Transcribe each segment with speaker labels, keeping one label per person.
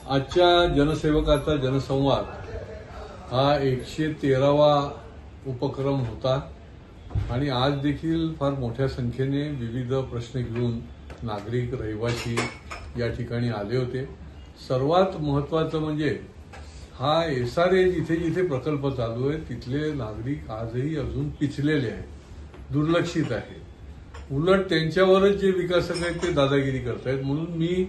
Speaker 1: आजच्या जनसेवकाचा जनसंवाद हा 113वा उपक्रम होता आणि आज देखील फार मोठ्या संख्येने विविध प्रश्न घेऊन नागरिक रहिवासी या ठिकाणी आले होते। सर्वात महत्त्वाचं म्हणजे हा SRA जिथे जिथे प्रकल्प चालू आहे तिथले नागरिक आजही अजून पिचलेले आहेत, दुर्लक्षित आहेत। उलट त्यांच्यावरच जे विकासक आहेत ते दादागिरी करतायत। म्हणून मी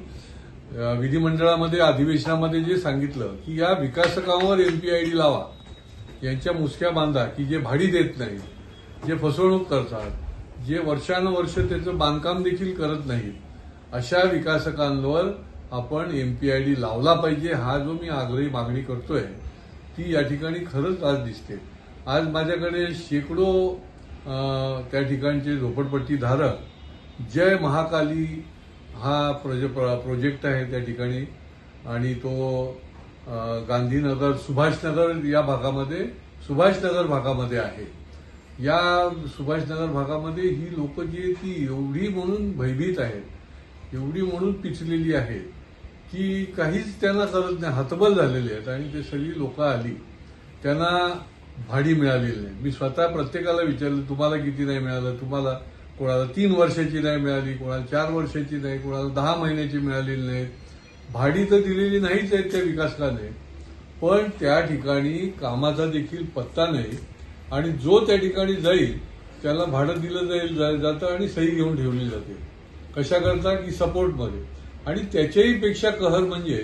Speaker 1: विधिमंडळामध्ये अधिवेशनामध्ये जे सांगितलं की या विकासकांवर MPID लावा, यांच्या मुसक्या बांधा की जे भाडी देत नाहीत, जे फसवणूक करतात, जे वर्षानुवर्ष त्याचं बांधकाम देखील करत नाहीत, अशा विकासकांवर आपण MPID लावला पाहिजे। हा जो मी आग्रही मागणी करतोय ती या ठिकाणी खरंच आज दिसते। आज माझ्याकडे शेकडो त्या ठिकाणचे झोपडपट्टी धारक जय महाकाली हा प्रोजेक्ट आहे त्या ठिकाणी आणि तो गांधीनगर सुभाषनगर या भागामध्ये सुभाषनगर भागामध्ये आहे। या सुभाषनगर भागामध्ये ही लोक जी आहेत ती एवढी म्हणून भयभीत आहेत, एवढी म्हणून पिचलेली आहेत की काहीच त्यांना करत नाही, हतबल झालेले आहेत। आणि ते सगळी लोक आली, त्यांना भाडी मिळालेली नाही। मी स्वतः प्रत्येकाला विचारलं तुम्हाला किती नाही मिळालं, तुम्हाला कोणाला 3 वर्षाची नाही मिळाली, कोणाला 4 वर्षाची नाही, कोणाला 10 महिन्याची मिळालेली नाही। भाडी तर दिलेली नाहीच आहे त्या विकासकाने, पण त्या ठिकाणी कामाचा देखील पत्ता नाही आणि जो त्या ठिकाणी जाईल त्याला भाडं दिलं जातं आणि सही घेऊन ठेवली जाते। कशा करता की सपोर्टमध्ये। आणि त्याच्याही पेक्षा कहर म्हणजे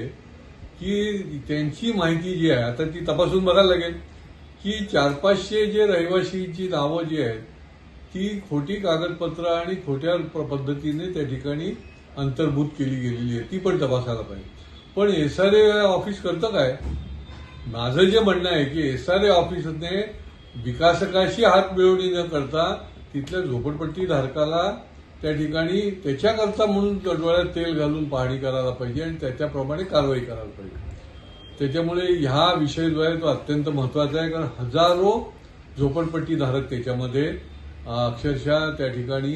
Speaker 1: की त्यांची माहिती जी आहे आता ती तपासून बघायला लागेल की 400-500 जे रहिवाशींची नावं जी आहेत ती खोटी कागदपत्र आणि खोट्या पद्धतीने त्या ठिकाणी अंतर्भूत केली गेलेली आहे, ती पण तपासायला पाहिजे। पण SRA ऑफिस करतं काय? माझं जे म्हणणं आहे की SRA ऑफिसने विकासकाशी हात मिळवणी न करता तिथल्या झोपडपट्टी धारकाला त्या ठिकाणी त्याच्याकरता म्हणून डोळ्यात तेल घालून पाहणी करायला पाहिजे आणि त्याच्याप्रमाणे कारवाई करायला पाहिजे। त्याच्यामुळे हा विषय जो आहे तो अत्यंत महत्वाचा आहे, कारण हजारो झोपडपट्टी धारक त्याच्यामध्ये अक्षरशः त्या ठिकाणी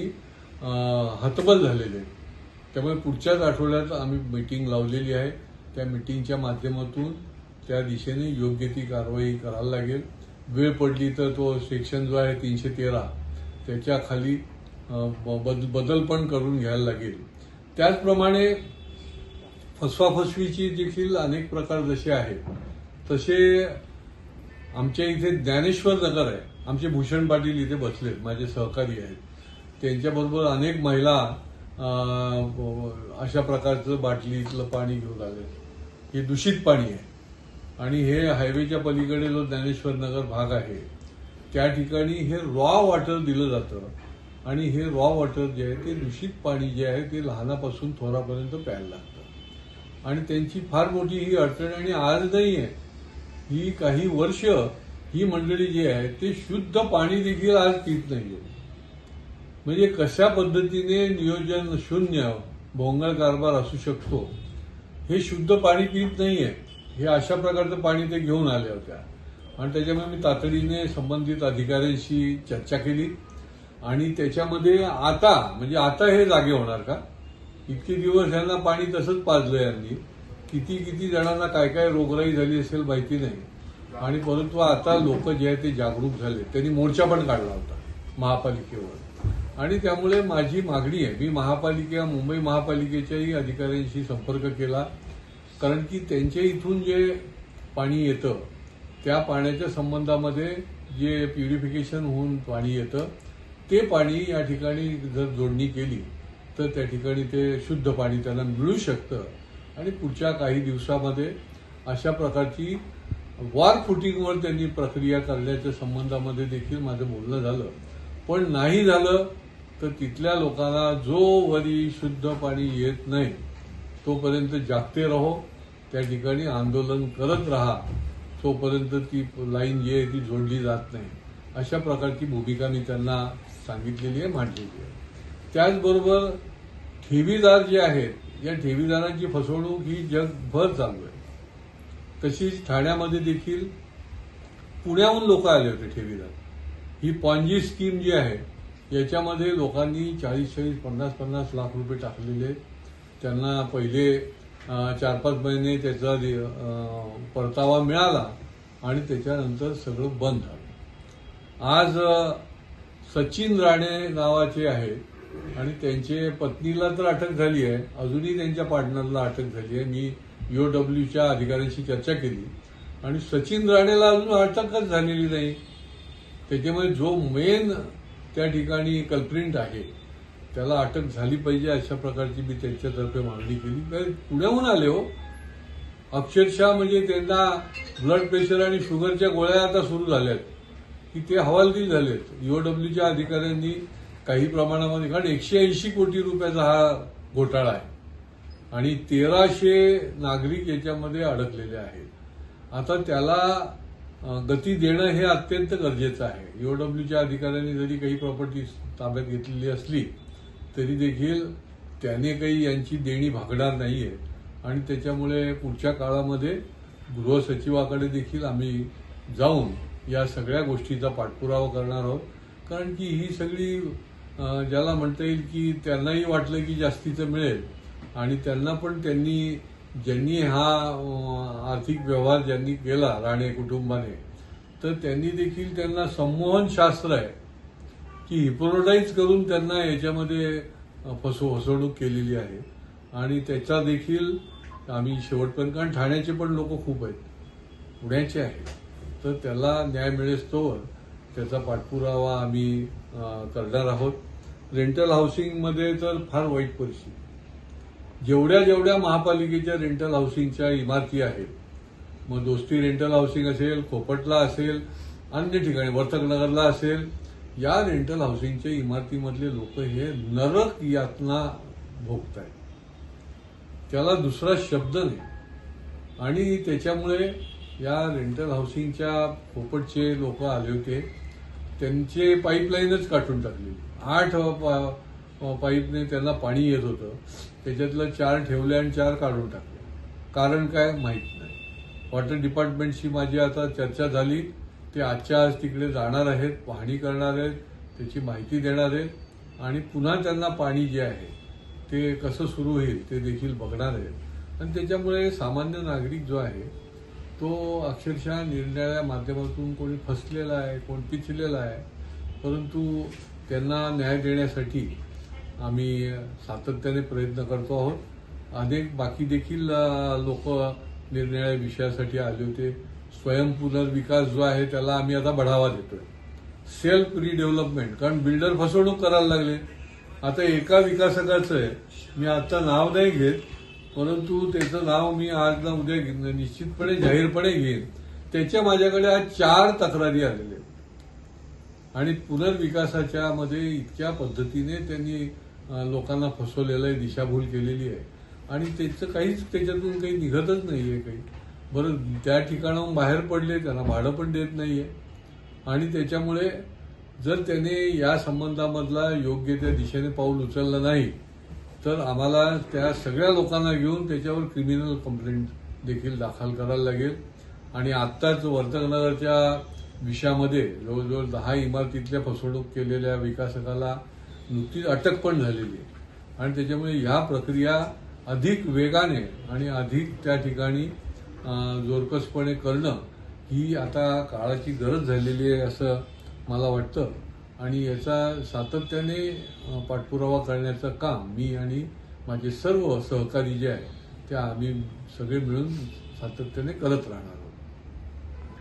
Speaker 1: हतबल झालेले आहेत। त्यामुळे पुढच्याच आठवड्यात आम्ही मीटिंग लावलेली आहे, त्या मीटिंगच्या माध्यमातून त्या दिशेने योग्य ती कारवाई करायला लागेल। वेळ पडली तर तो सेक्शन जो आहे 313 त्याच्या खाली बदल पण करून घ्यायला लागेल। त्याचप्रमाणे फसवाफसवीची देखील अनेक प्रकार जसे आहेत तसे आमच्या इथे ज्ञानेश्वर नगर आहे, आमचे भूषण पाटील इथे बसलेत, माझे सहकारी आहेत, त्यांच्याबरोबर अनेक महिला अशा प्रकारचं बाटलीतलं पाणी घेऊन आले। हे दूषित पाणी आहे आणि हे हायवेच्या पलीकडे जो ज्ञानेश्वर नगर भाग आहे त्या ठिकाणी हे रॉ वॉटर दिलं जातं आणि हे रॉ वॉटर जे आहे ते दूषित पाणी जे आहे ते लहानापासून थोरापर्यंत प्यायला लागतं आणि त्यांची फार मोठी ही अडचण। आणि आज नाही आहे, ही काही वर्ष ही मंडळी जी आहे ते शुद्ध पाणी देखील आज पित नाहीये। म्हणजे कशा पद्धतीने नियोजन शून्य भोंगळ कारभार असू शकतो, हे शुद्ध पाणी पित नाहीये, हे अशा प्रकारचं पाणी ते घेऊन आल्या होत्या। आणि त्याच्यामुळे मी तातडीने संबंधित अधिकाऱ्यांशी चर्चा केली आणि त्याच्यामध्ये आता हे जागे होणार का? इतके दिवस यांना पाणी तसंच पाजलं यांनी, किती जणांना काय काय रोगराई झाली असेल माहिती नाही। आणि परंतु आता लोक जे आहे ते जागरूक झाले, त्यांनी मोर्चा पण काढला होता महापालिकेवर। आणि त्यामुळे माझी मागणी आहे, मी मुंबई महापालिकेच्याही अधिकाऱ्यांशी संपर्क केला, कारण की त्यांच्या इथून जे पाणी येतं त्या पाण्याच्या संबंधामध्ये जे प्युरिफिकेशन होऊन पाणी येतं ते पाणी या ठिकाणी जर जोडणी केली तर त्या ठिकाणी ते शुद्ध पाणी त्यांना मिळू शकतं आणि पुढच्या काही दिवसामध्ये अशा प्रकारची वॉर फुटिंगवर त्यांनी प्रक्रिया करण्याच्या संबंधामध्ये देखील माझं बोलणं झालं। पण नाही झालं तर तिथल्या लोकांना जोवरी शुद्ध पाणी येत नाही तोपर्यंत जागते राहो, त्या ठिकाणी आंदोलन करत राहा तोपर्यंत ती लाईन जी आहे ती जोडली जात नाही, अशा प्रकारची भूमिका मी त्यांना सांगितलेली आहे, मांडलेली आहे। त्याचबरोबर ठेवीदार जे आहेत या ठेवीदारांची फसवणूक ही जगभर चालू आहे। तशीच ठाण्यामध्ये देखील पुण्याहून लोक आले होते ठेवीदार। ही पॉन्जी स्कीम जी आहे याच्यामध्ये लोकांनी 40-50 लाख रुपये टाकलेले, त्यांना पहिले 4-5 महिने त्याचा परतावा मिळाला आणि त्याच्यानंतर सगळं बंद झालं. आज सचिन राणे नावाचे आहेत आणि त्यांच्या पत्नीला तर अटक झाली आहे, अजूनही त्यांच्या पार्टनरला अटक झाली आहे. मी EOWच्या अधिकाऱ्यांशी चर्चा केली आणि सचिन राणेला अजून अटकच झालेली नाही. त्याच्यामुळे जो मेन त्या ठिकाणी कल्प्रिंट आहे त्याला अटक झाली पाहिजे अशा प्रकारची मी त्यांच्यातर्फे मागणी केली. कारण पुण्याहून आले हो, अक्षरशः म्हणजे त्यांना ब्लड प्रेशर आणि शुगरच्या गोळ्या आता सुरू झाल्यात की ते हवालदिल झालेत. EOWच्या अधिकाऱ्यांनी काही प्रमाणामध्ये, कारण 180 कोटी रुपयाचा हा घोटाळा आहे आणि 1300 नागरिक याच्यामध्ये अडकलेले आहेत. आता त्याला गती देणं हे अत्यंत गरजेचं आहे. EOWच्या अधिकाऱ्यांनी जरी काही प्रॉपर्टी ताब्यात घेतलेली असली तरी देखील त्याने काही यांची देणी भागणार नाहीये आणि त्याच्यामुळे पुढच्या काळामध्ये गृहसचिवाकडे देखील आम्ही जाऊन या सगळ्या गोष्टीचा पाठपुरावा करणार आहोत. कारण की ही सगळी ज्याला म्हणता येईल की त्यांनाही वाटलं की जास्तीचं मिळेल आणि त्यांना पण ज्यांनी हा आर्थिक व्यवहार ज्यांनी केला राणे कुटुंबाने, तर त्यांनी देखील त्यांना संमोहन शास्त्र आहे की हिप्नोटाईज करून त्यांना याच्यामध्ये फसवणूक केलेली आहे आणि त्याचा देखील आम्ही शेवटपर्यंत, कारण ठाण्याचे पण लोक खूप आहेत, पुण्याचे आहेत, तर त्याला न्याय मिळेस्तोवर त्याचा पाठपुरावा आम्ही करणार आहोत. रेंटल हाऊसिंगमध्ये तर फार वाईट परिस्थिती. जेवढ्या महापालिकेच्या रेंटल हाऊसिंगच्या इमारती आहेत, मग दोस्ती रेंटल हाऊसिंग असेल, खोपटला असेल, अन्य ठिकाणी वर्तकनगरला असेल, या रेंटल हाऊसिंगच्या इमारतीमधले लोक हे नरक यातना भोगत आहेत. त्याला दुसरा शब्द नाही. आणि त्याच्यामुळे या रेंटल हाऊसिंगच्या खोपटचे लोक आले होते, त्यांचे पाईपलाईनच काढून टाकली. 8 पाईपने त्यांना पाणी येत होतं, त्याच्यातलं 4 ठेवले आणि 4 काढून टाकले. कारण काय माहीत नाही. वॉटर डिपार्टमेंटशी माझी आता चर्चा झाली. ते आजच्या आज तिकडे जाणार आहेत, पाहणी करणार आहेत, त्याची माहिती देणार आहेत आणि पुन्हा त्यांना पाणी जे आहे ते कसं सुरू होईल ते देखील बघणार आहेत. आणि त्याच्यामुळे सामान्य नागरिक जो आहे तो अक्षरशः निरनिराळ्या माध्यमातून कोणी फसलेला आहे, कोण पिचलेला आहे, परंतु त्यांना न्याय देण्यासाठी आम्ही सातत्याने प्रयत्न करतो आहोत. अनेक बाकी देखील लोक निरनिराळ्या विषयासाठी आले होते. स्वयंपुनर्विकास जो आहे त्याला आम्ही आता बढावा देतोय. सेल्फ रिडेव्हलपमेंट, कारण बिल्डर फसवणूक करायला लागले. आता एका विकासकाचं मी आता नाव नाही घेत, परंतु त्याचं नाव मी आज ना उद्या निश्चितपणे जाहीरपणे घेईन. त्याच्या माझ्याकडे आज 4 तक्रारी आलेल्या आणि पुनर्विकासाच्या मध्ये इतक्या पद्धतीने त्यांनी लोकांना फसवलेलं आहे, दिशाभूल केलेली आहे आणि त्याचं काहीच त्याच्यातून काही निघतच नाहीये काही. बरं, त्या ठिकाणाहून बाहेर पडले, त्यांना भाडं पण देत नाहीये आणि त्याच्यामुळे जर त्याने या संबंधामधला योग्य त्या दिशेने पाऊल उचललं नाही तर आम्हाला त्या सगळ्या लोकांना घेऊन त्याच्यावर क्रिमिनल कंप्लेंट देखील दाखल करायला लागेल. आणि आत्ताच वर्तकनगरच्या विषयामध्ये जवळजवळ 10 इमारतीतल्या फसवणूक केलेल्या विकासकाला नुकतीच अटक पण झालेली आहे आणि त्याच्यामुळे ह्या प्रक्रिया अधिक वेगाने आणि अधिक त्या ठिकाणी जोरकसपणे करणं ही आता काळाची गरज झालेली आहे असं मला वाटतं. आणि याचा सातत्याने पाठपुरावा करण्याचं काम मी आणि माझे सर्व सहकारी जे आहे ते आम्ही सगळे मिळून सातत्याने करत राहणार.